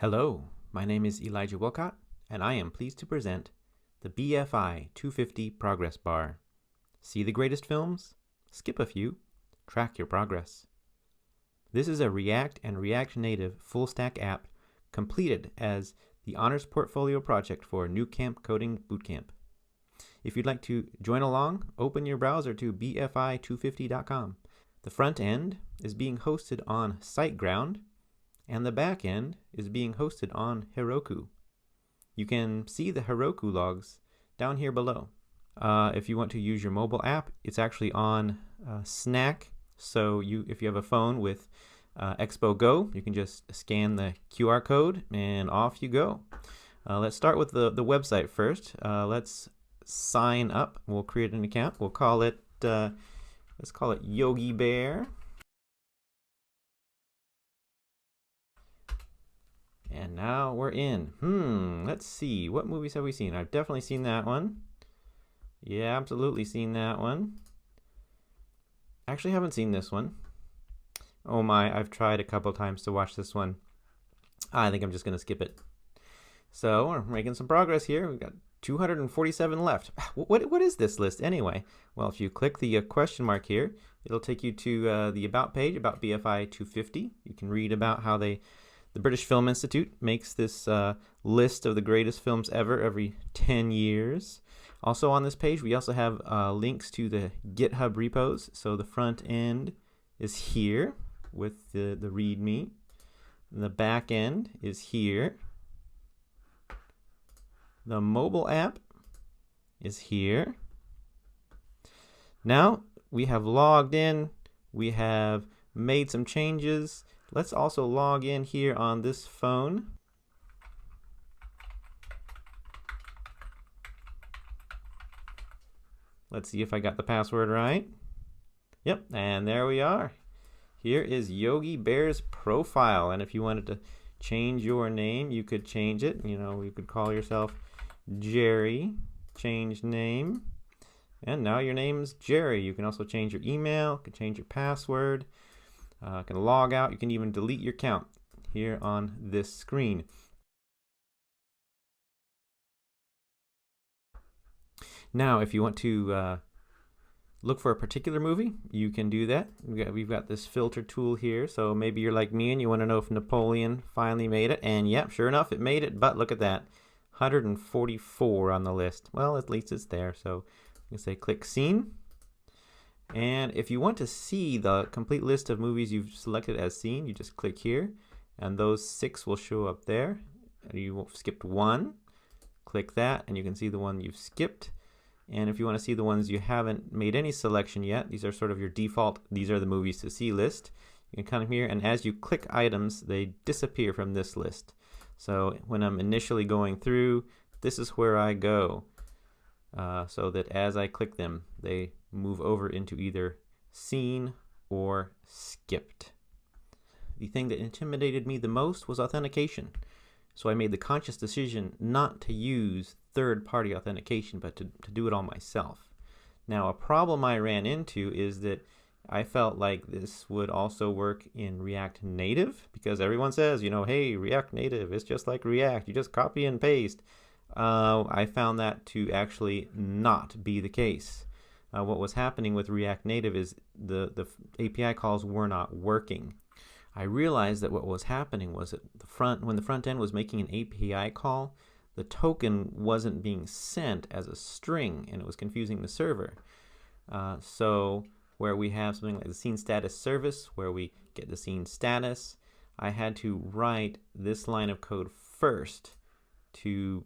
Hello, my name is Elijah Wilcott, and I am pleased to present the BFI 250 Progress Bar. See the greatest films? Skip a few. Track your progress. This is a React and React Native full-stack app completed as the Honors Portfolio project for Nucamp Coding Bootcamp. If you'd like to join along, open your browser to bfi250.com. The front end is being hosted on SiteGround, and the back end is being hosted on Heroku. You can see the Heroku logs down here below. If you want to use your mobile app, it's actually on Snack. So if you have a phone with Expo Go, you can just scan the QR code and off you go. Let's start with the website first. Let's sign up. We'll create an account. We'll call it let's call it Yogi Bear. And now we're in. Let's see. What movies have we seen? I've definitely seen that one. Yeah, absolutely seen that one. Actually haven't seen this one. Oh my, I've tried a couple times to watch this one. I think I'm just going to skip it. So we're making some progress here. We've got 247 left. What is this list anyway? Well, if you click the question mark here, it'll take you to the About page, about BFI 250. You can read about how the British Film Institute makes this list of the greatest films ever every 10 years. Also on this page, we also have links to the GitHub repos. So the front end is here with the README. The back end is here. The mobile app is here. Now we have logged in. We have made some changes. Let's also log in here on this phone. Let's see if I got the password right. Yep, and there we are. Here is Yogi Bear's profile, and if you wanted to change your name, you could change it. You could call yourself Jerry, change name, and now your name's Jerry. You can also change your email, you can change your password. Can log out. You can even delete your account here on this screen. Now, if you want to look for a particular movie, you can do that. We've got this filter tool here. So maybe you're like me and you want to know if Napoleon finally made it. And yep, sure enough, it made it. But look at that, 144 on the list. Well, at least it's there. So you can say click Scene. And if you want to see the complete list of movies you've selected as seen, you just click here, and those 6 will show up there. And you skipped one, click that, and you can see the one you've skipped. And if you want to see the ones you haven't made any selection yet, these are sort of your default, these are the movies to see list. You can come here, and as you click items, they disappear from this list. So when I'm initially going through, this is where I go. So that as I click them, they move over into either seen or skipped. The thing that intimidated me the most was authentication. So I made the conscious decision not to use third-party authentication, but to do it all myself. Now, a problem I ran into is that I felt like this would also work in React Native, because everyone says, hey, React Native, it's just like React. You just copy and paste. I found that to actually not be the case. What was happening with React Native is the API calls were not working. I realized that what was happening was that when the front end was making an API call, the token wasn't being sent as a string, and it was confusing the server. So where we have something like the scene status service, where we get the scene status, I had to write this line of code first to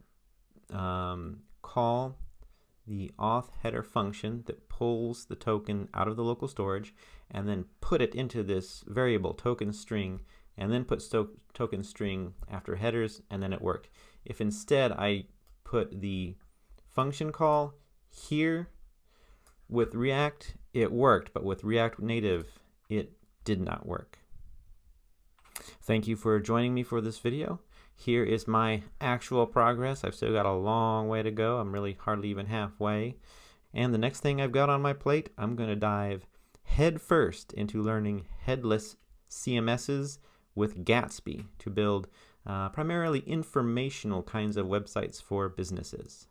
call the auth header function that pulls the token out of the local storage, and then put it into this variable token string, and then put token string after headers, and then it worked. If instead I put the function call here with React, it worked, but with React Native, it did not work. Thank you for joining me for this video. Here is my actual progress. I've still got a long way to go. I'm really hardly even halfway. And the next thing I've got on my plate, I'm going to dive head first into learning headless CMSs with Gatsby to build primarily informational kinds of websites for businesses.